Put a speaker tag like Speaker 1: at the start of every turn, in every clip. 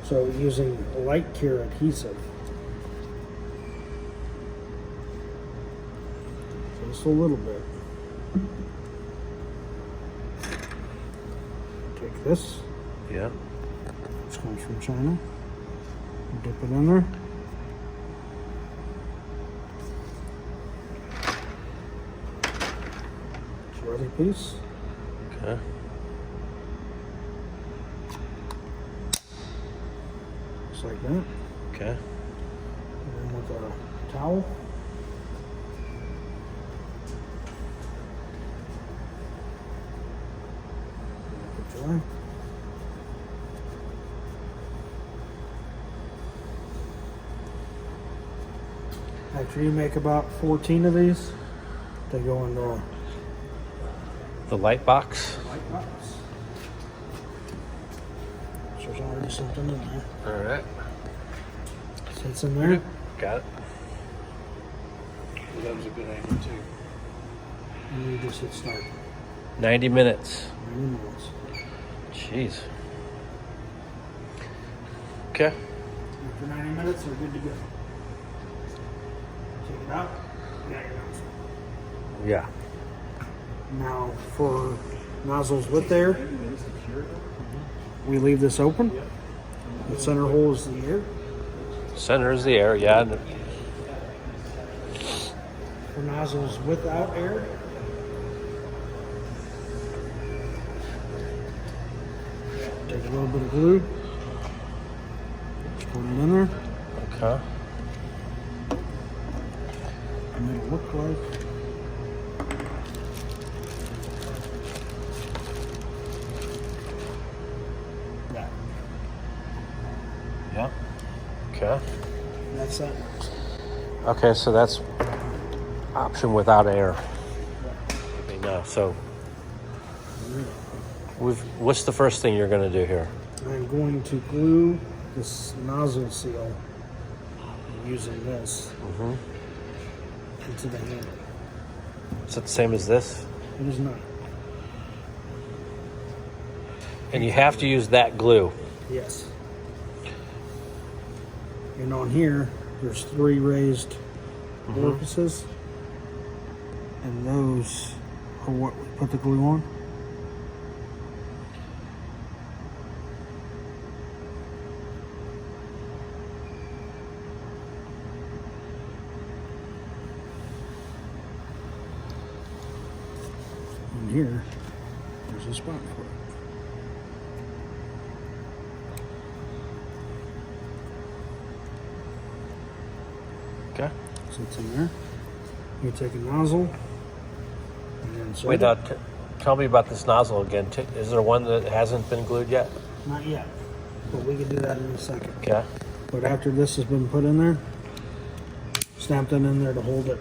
Speaker 1: So using light cure adhesive. Just a little bit. Take this.
Speaker 2: Yeah.
Speaker 1: This comes from China. Dip it in there. It's your other piece.
Speaker 2: Okay.
Speaker 1: Just like that.
Speaker 2: Okay.
Speaker 1: And then with a towel. Make it dry. After you make about 14 of these, they go into
Speaker 2: The light box.
Speaker 1: light box. So there's already something in there.
Speaker 2: All right.
Speaker 1: Sits in there.
Speaker 2: Got it.
Speaker 3: That was a good angle too.
Speaker 1: And you just hit start.
Speaker 2: 90 minutes.
Speaker 1: 90 minutes.
Speaker 2: Jeez. Okay.
Speaker 1: After 90 minutes, they're good to go. Take it out. Yeah, you're done.
Speaker 2: Yeah.
Speaker 1: Now, for nozzles with air, we leave this open. The center hole is the air.
Speaker 2: Center is the air. Yeah.
Speaker 1: For nozzles without air, take a little bit of glue, put it in there,
Speaker 2: Okay.
Speaker 1: and it'll look like that.
Speaker 2: Yeah. Okay.
Speaker 1: That's that.
Speaker 2: Okay, so that's option without air. I mean, so what's the first thing you're going to do here?
Speaker 1: I'm going to glue this nozzle seal using this into the handle.
Speaker 2: Is it the same as this?
Speaker 1: It is not.
Speaker 2: And you have to use that glue.
Speaker 1: Yes. And on here, there's 3 raised orifices, and those are what we put the glue on. And here, there's a spot for it.
Speaker 2: Okay.
Speaker 1: Sits in there. You take a nozzle and insert
Speaker 2: Wait,
Speaker 1: it.
Speaker 2: now tell me about this nozzle again. Is there one that hasn't been glued yet?
Speaker 1: Not yet, but we can do that in a second.
Speaker 2: Okay.
Speaker 1: But after this has been put in there, stamp it in there to hold it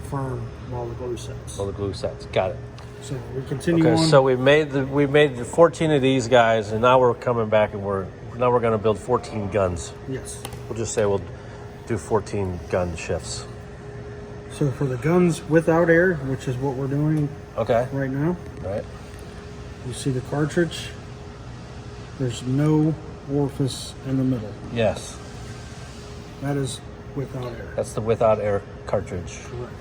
Speaker 1: firm while the glue sets.
Speaker 2: Well, the glue sets. Got it.
Speaker 1: So we continue
Speaker 2: Okay,
Speaker 1: on.
Speaker 2: so we made the 14 of these guys, and now we're coming back and we're going to build 14 guns.
Speaker 1: Yes.
Speaker 2: We'll just say we'll do 14 gun shifts.
Speaker 1: So for the guns without air, which is what we're doing
Speaker 2: Okay.
Speaker 1: right now,
Speaker 2: Right.
Speaker 1: you see the cartridge. There's no orifice in the middle.
Speaker 2: Yes.
Speaker 1: That is without air.
Speaker 2: That's the without air cartridge.
Speaker 1: Correct.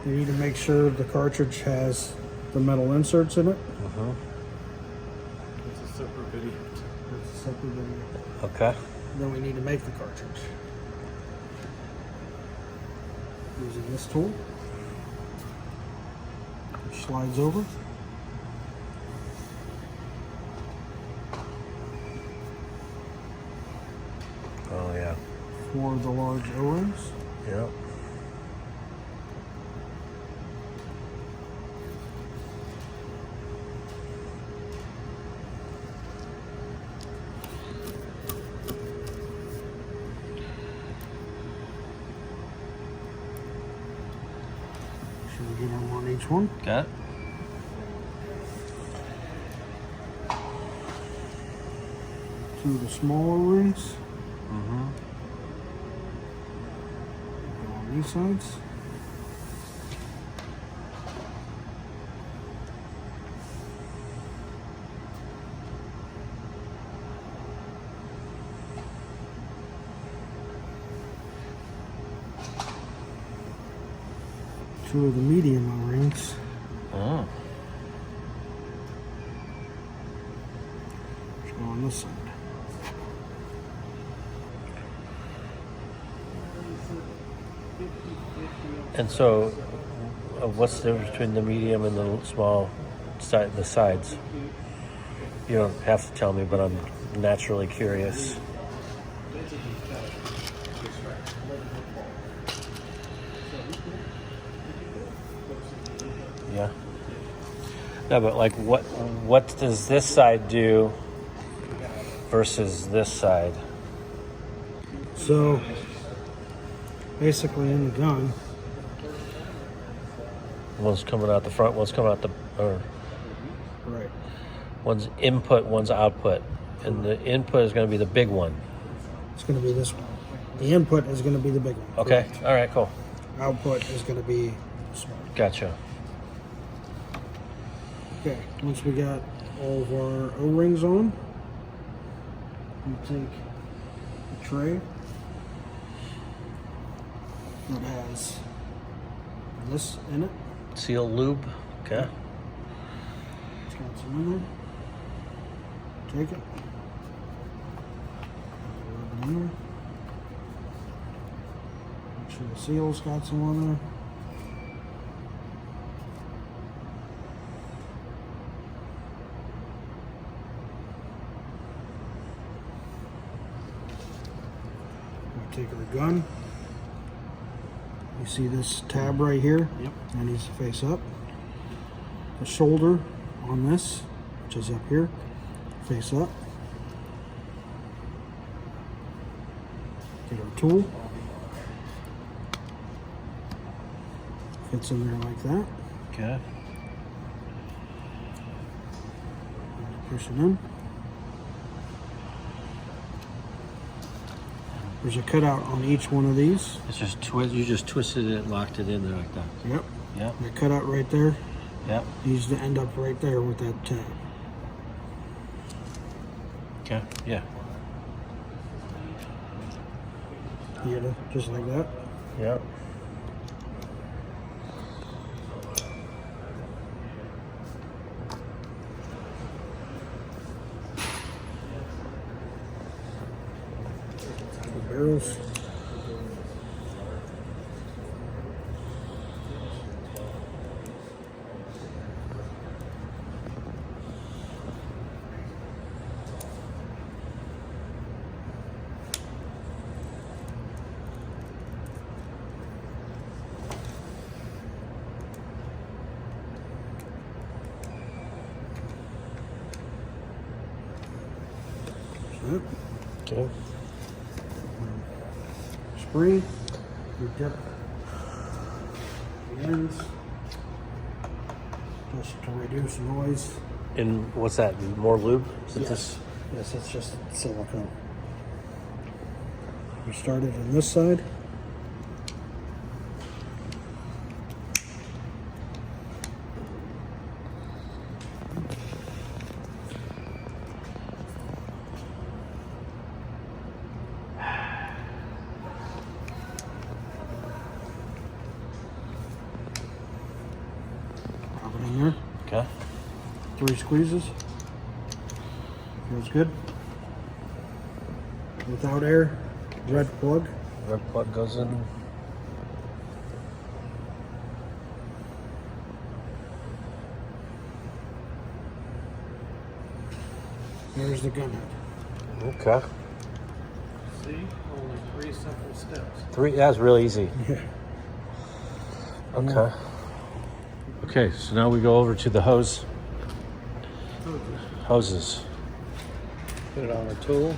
Speaker 1: You need to make sure the cartridge has the metal inserts in it.
Speaker 3: It's a separate video.
Speaker 1: That's a separate video.
Speaker 2: Okay.
Speaker 1: Then we need to make the cartridge. Using this tool, which slides over.
Speaker 2: Oh yeah.
Speaker 1: For the large O-rings.
Speaker 2: Yep.
Speaker 1: Should we get them on each one?
Speaker 2: Got it.
Speaker 1: Two of the smaller rings.
Speaker 2: Mm-hmm.
Speaker 1: On these sides. Two of the medium O-rings.
Speaker 2: Oh.
Speaker 1: Let's go on this side.
Speaker 2: And so, what's the difference between the medium and the small side, the sides? You don't have to tell me, but I'm naturally curious. Yeah. No, but like, what does this side do versus this side?
Speaker 1: So, basically in the gun,
Speaker 2: One's coming out the front, one's coming out the, or
Speaker 1: right,
Speaker 2: one's input, one's output, and the input is going to be the big one.
Speaker 1: it's going to be this one. The input is going to be the big one.
Speaker 2: Okay. All right. Cool.
Speaker 1: Output is going to be small.
Speaker 2: Gotcha.
Speaker 1: Okay, once we got all of our O-rings on, you take a tray that has this in it.
Speaker 2: Seal lube. Okay.
Speaker 1: It's got some in there. Take it. Rub it in there. Make sure the seal's got some on there. Take our gun. You see this tab right here?
Speaker 3: Yep.
Speaker 1: That needs to face up. The shoulder on this, which is up here, face up. Get our tool. Fits in there like that.
Speaker 2: Okay.
Speaker 1: Push it in. There's a cutout on each one of these.
Speaker 2: It's just you just twisted it, locked it in there like that.
Speaker 1: Yep.
Speaker 2: Yep.
Speaker 1: The cutout right there
Speaker 2: Yep.
Speaker 1: needs to end up right there with that tab.
Speaker 2: Okay. Yeah.
Speaker 1: You get it? Just like that.
Speaker 2: Yep.
Speaker 1: The barrels. Yep.
Speaker 2: Okay.
Speaker 1: Spring. You dip the ends just to reduce noise.
Speaker 2: And what's that? More lube? Is it this?
Speaker 1: Yes, it's just silicone. We started on this side. Drop it in there.
Speaker 2: Okay.
Speaker 1: 3 squeezes. Feels good. Without air, red plug.
Speaker 2: Red plug goes in.
Speaker 1: There's the gun head.
Speaker 2: Okay.
Speaker 3: See, only 3 simple steps.
Speaker 2: 3. That's really easy.
Speaker 1: Yeah.
Speaker 2: Okay. Okay. So now we go over to the hoses.
Speaker 3: Put it on our tool.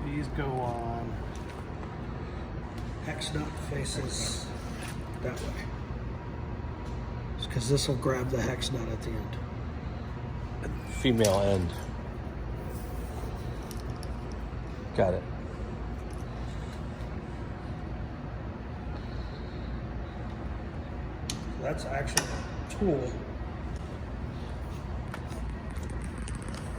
Speaker 3: These go on.
Speaker 1: Hex nut faces that way. Because this will grab the hex nut at the end.
Speaker 2: female end. Got it.
Speaker 1: That's actually a tool.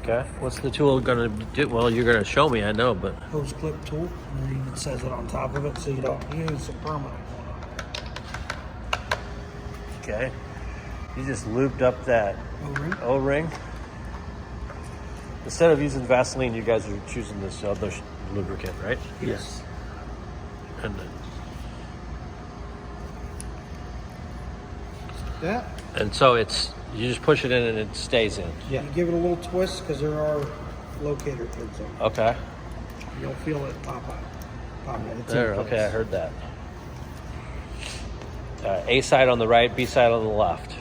Speaker 2: Okay. What's the tool gonna do? Well, you're gonna show me, I know, but
Speaker 1: Hose clip tool. And it even says it on top of it so you don't use a permanent one.
Speaker 2: okay. You just looped up that
Speaker 1: O-ring.
Speaker 2: O-ring. Instead of using Vaseline, you guys are choosing this other lubricant, right?
Speaker 1: Yes.
Speaker 2: And
Speaker 1: That.
Speaker 2: and so it's you just push it in and it stays in.
Speaker 1: Yeah. You give it a little twist because there are locator pins on it.
Speaker 2: Okay.
Speaker 1: You'll feel it pop out. Pop out. It's in
Speaker 2: There.
Speaker 1: place.
Speaker 2: Okay, I heard that. A side on the right, B side on the left.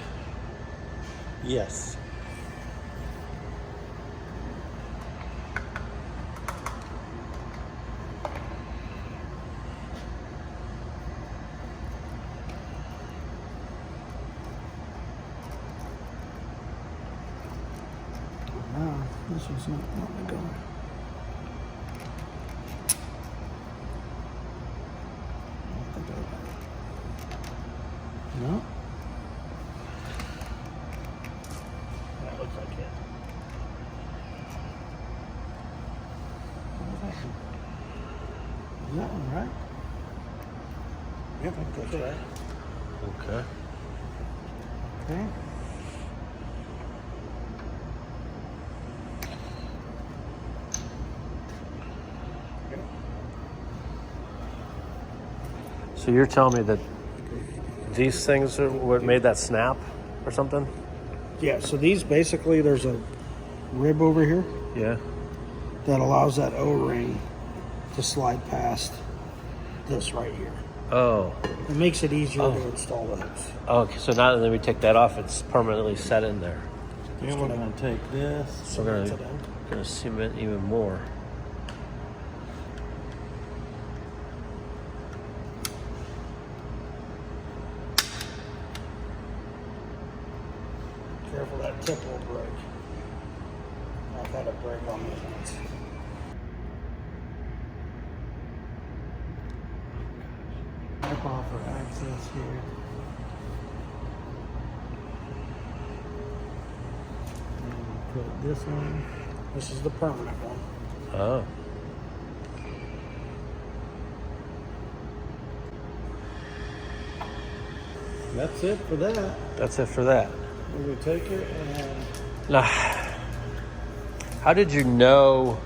Speaker 3: Yes.
Speaker 1: No, this one's not wanting to go. No.
Speaker 2: That looks like it.
Speaker 1: Is that one right? Yep, that's right.
Speaker 2: Okay.
Speaker 1: Okay.
Speaker 2: So you're telling me that these things are what made that snap or something?
Speaker 1: Yeah, so these basically, there's a rib over here
Speaker 2: Yeah.
Speaker 1: that allows that O-ring to slide past this right here.
Speaker 2: Oh.
Speaker 1: It makes it easier to install those.
Speaker 2: Okay. So now that we take that off, it's permanently set in there.
Speaker 3: Then we're gonna take this.
Speaker 2: So we're gonna cement even more.
Speaker 1: Careful, that tip will break. I've had it break on me once. Wipe off for access here. And put this on. This is the permanent one.
Speaker 2: Oh.
Speaker 3: That's it for that.
Speaker 2: That's it for that.
Speaker 3: We're gonna take it and
Speaker 2: Now, how did you know?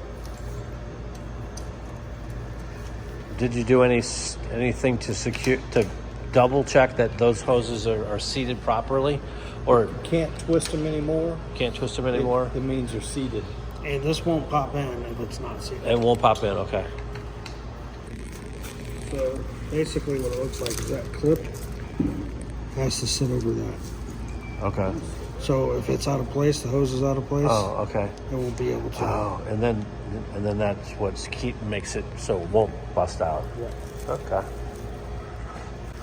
Speaker 2: Did you do anything to double check that those hoses are seated properly, or
Speaker 3: can't twist them anymore.
Speaker 2: can't twist them anymore?
Speaker 3: It means they're seated.
Speaker 1: And this won't pop in if it's not seated.
Speaker 2: It won't pop in. Okay.
Speaker 1: So basically what it looks like is that clip has to sit over that.
Speaker 2: Okay.
Speaker 1: So if it's out of place, the hose is out of place,
Speaker 2: Oh, okay.
Speaker 1: it won't be able to.
Speaker 2: Oh, and then that's what makes it so it won't bust out.
Speaker 1: Yeah.
Speaker 2: Okay.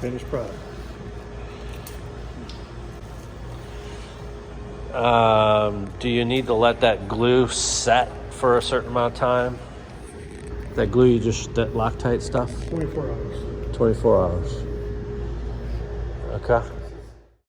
Speaker 3: Finished product.
Speaker 2: Do you need to let that glue set for a certain amount of time? That glue, that Loctite stuff?
Speaker 1: 24 hours.
Speaker 2: 24 hours. Okay.